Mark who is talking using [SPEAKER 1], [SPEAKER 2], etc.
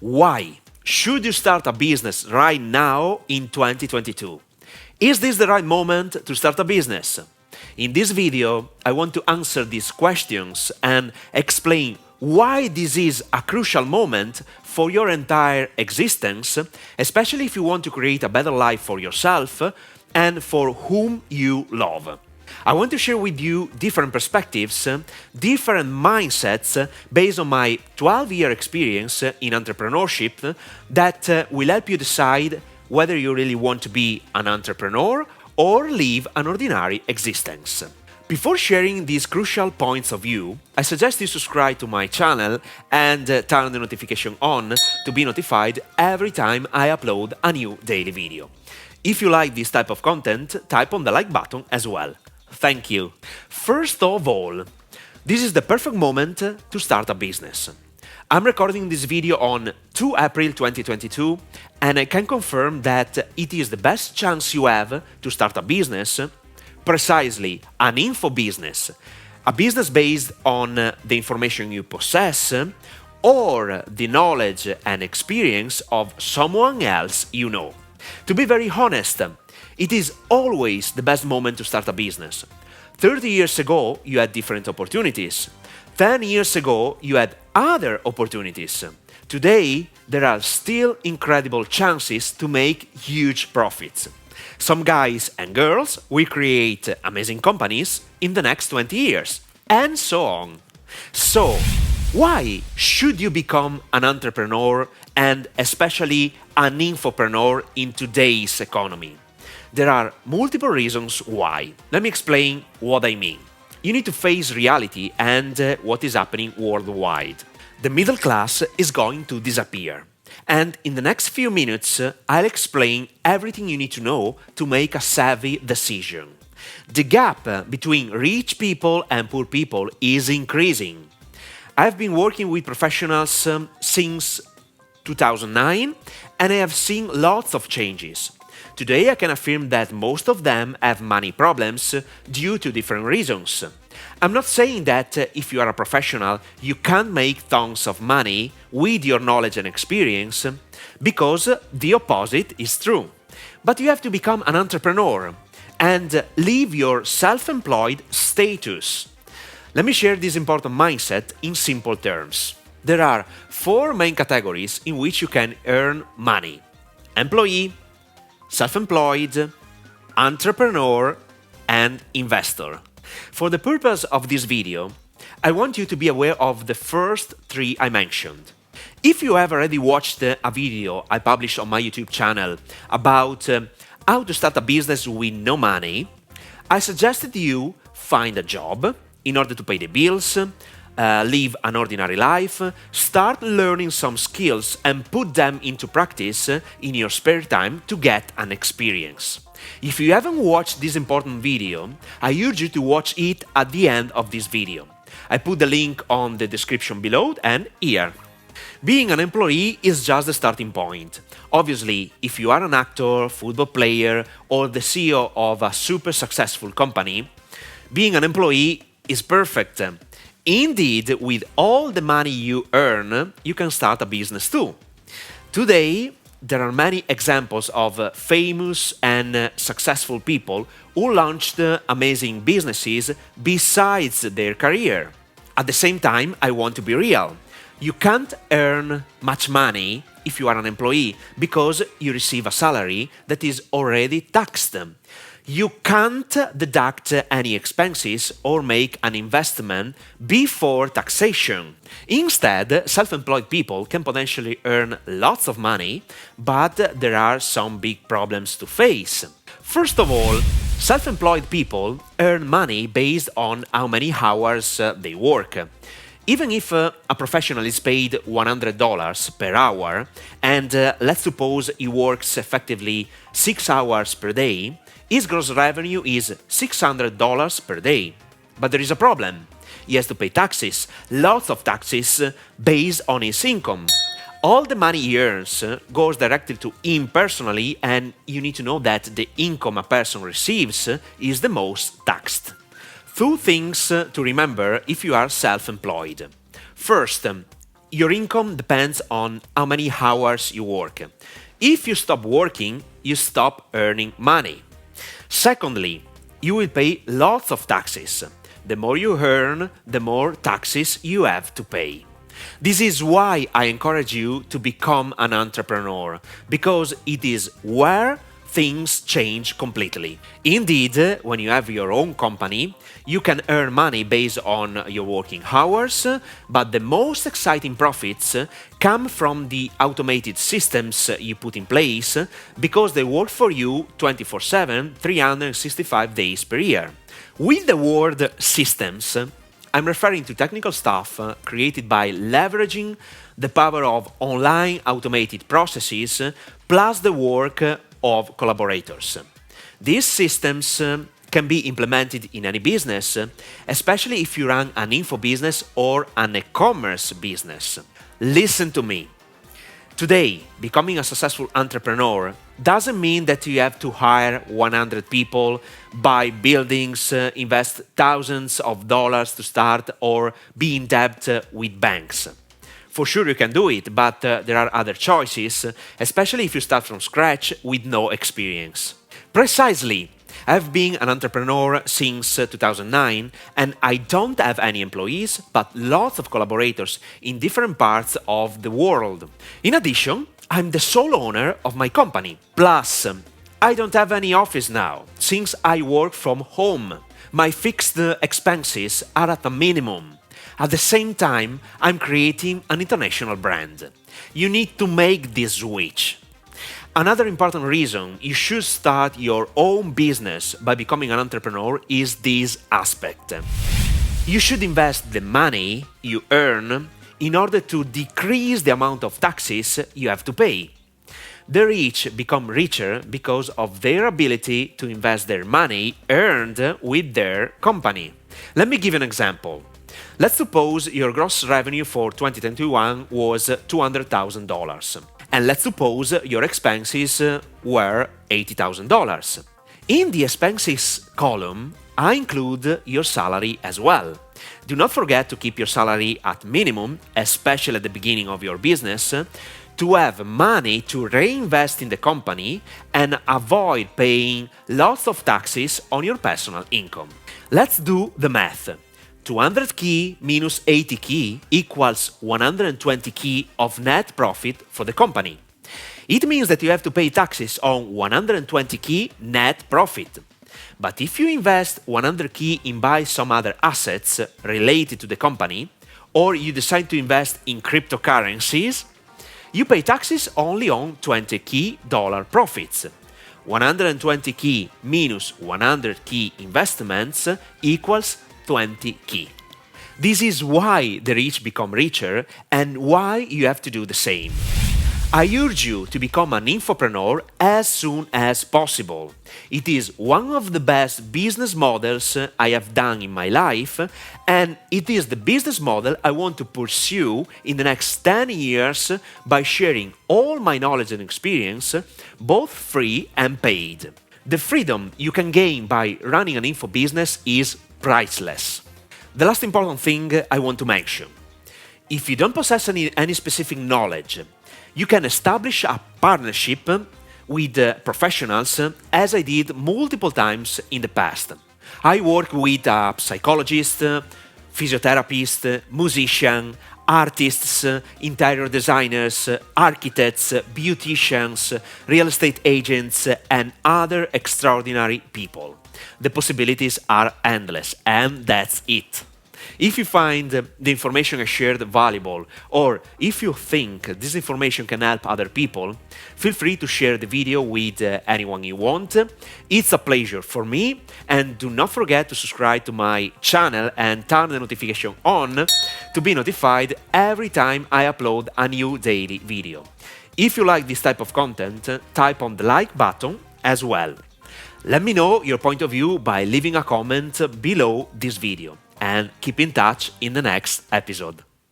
[SPEAKER 1] Why should you start a business right now in 2022? Is this the right moment to start a business? In this video, I want to answer these questions and explain why this is a crucial moment for your entire existence, especially if you want to create a better life for yourself and for whom you love. I want to share with you different perspectives, different mindsets based on my 12-year experience in entrepreneurship that will help you decide whether you really want to be an entrepreneur or live an ordinary existence. Before sharing these crucial points of view, I suggest you subscribe to my channel and turn the notification on to be notified every time I upload a new daily video. If you like this type of content, type on the like button as well. Thank you. First of all, this is the perfect moment to start a business. I'm recording this video on 2 April 2022 and I can confirm that it is the best chance you have to start a business, precisely an info business, a business based on the information you possess or the knowledge and experience of someone else you know. To be very honest, it is always the best moment to start a business. 30 years ago, you had different opportunities. 10 years ago, you had other opportunities. Today, there are still incredible chances to make huge profits. Some guys and girls will create amazing companies in the next 20 years, and so on. So, why should you become an entrepreneur and especially an infopreneur in today's economy? There are multiple reasons why. Let me explain what I mean. You need to face reality and what is happening worldwide. The middle class is going to disappear. And in the next few minutes, I'll explain everything you need to know to make a savvy decision. The gap between rich people and poor people is increasing. I've been working with professionals since 2009 and I have seen lots of changes. Today I can affirm that most of them have money problems due to different reasons. I'm not saying that if you are a professional you can't make tons of money with your knowledge and experience, because the opposite is true. But you have to become an entrepreneur and leave your self-employed status. Let me share this important mindset in simple terms. There are 4 main categories in which you can earn money: employee, self-employed, entrepreneur, and investor. For the purpose of this video, I want you to be aware of the first 3 I mentioned. If you have already watched a video I published on my YouTube channel about how to start a business with no money, I suggested you find a job in order to pay the bills, live an ordinary life, start learning some skills and put them into practice in your spare time to get an experience. If you haven't watched this important video, I urge you to watch it at the end of this video. I put the link on the description below and here. Being an employee is just the starting point. Obviously, if you are an actor, football player, or the CEO of a super successful company, being an employee is perfect. Indeed, with all the money you earn, you can start a business too. Today, there are many examples of famous and successful people who launched amazing businesses besides their career. At the same time, I want to be real. You can't earn much money if you are an employee because you receive a salary that is already taxed. You can't deduct any expenses or make an investment before taxation. Instead, self-employed people can potentially earn lots of money, but there are some big problems to face. First of all, self-employed people earn money based on how many hours they work. Even if a professional is paid $100 per hour, and let's suppose he works effectively 6 hours per day, his gross revenue is $600 per day. But there is a problem. He has to pay taxes, lots of taxes, based on his income. All the money he earns goes directly to him personally, and you need to know that the income a person receives is the most taxed. 2 things to remember if you are self-employed. First, your income depends on how many hours you work. If you stop working, you stop earning money. Secondly, you will pay lots of taxes. The more you earn, the more taxes you have to pay. This is why I encourage you to become an entrepreneur, because it is where things change completely. Indeed, when you have your own company, you can earn money based on your working hours, but the most exciting profits come from the automated systems you put in place because they work for you 24/7, 365 days per year. With the word systems, I'm referring to technical stuff created by leveraging the power of online automated processes plus the work of collaborators. These systems can be implemented in any business, especially if you run an info business or an e-commerce business. Listen to me. Today, becoming a successful entrepreneur doesn't mean that you have to hire 100 people, buy buildings, invest thousands of dollars to start, or be in debt with banks. For sure you can do it, but there are other choices, especially if you start from scratch with no experience. Precisely. I've been an entrepreneur since 2009, and I don't have any employees, but lots of collaborators in different parts of the world. In addition, I'm the sole owner of my company. Plus, I don't have any office now, since I work from home. My fixed expenses are at a minimum. At the same time, I'm creating an international brand. You need to make this switch. Another important reason you should start your own business by becoming an entrepreneur is this aspect. You should invest the money you earn in order to decrease the amount of taxes you have to pay. The rich become richer because of their ability to invest their money earned with their company. Let me give an example. Let's suppose your gross revenue for 2021 was $200,000. And let's suppose your expenses were $80,000. In the expenses column, I include your salary as well. Do not forget to keep your salary at minimum, especially at the beginning of your business, to have money to reinvest in the company and avoid paying lots of taxes on your personal income. Let's do the math. 200k minus 80k equals 120k of net profit for the company. It means that you have to pay taxes on 120k net profit. But if you invest 100k in buy some other assets related to the company, or you decide to invest in cryptocurrencies, you pay taxes only on 20k dollar profits. 120k minus 100k investments equals 20k. This is why the rich become richer and why you have to do the same. I urge you to become an infopreneur as soon as possible. It is one of the best business models I have done in my life, and it is the business model I want to pursue in the next 10 years by sharing all my knowledge and experience, both free and paid. The freedom you can gain by running an info business is priceless. The last important thing I want to mention. If you don't possess any specific knowledge, you can establish a partnership with professionals, as I did multiple times in the past. I work with a psychologist, physiotherapist, musician, artists, interior designers, architects, beauticians, real estate agents, and other extraordinary people. The possibilities are endless, and that's it. If you find the information I shared valuable, or if you think this information can help other people, feel free to share the video with anyone you want. It's a pleasure for me, and do not forget to subscribe to my channel and turn the notification on to be notified every time I upload a new daily video. If you like this type of content, type on the like button as well. Let me know your point of view by leaving a comment below this video, and keep in touch in the next episode.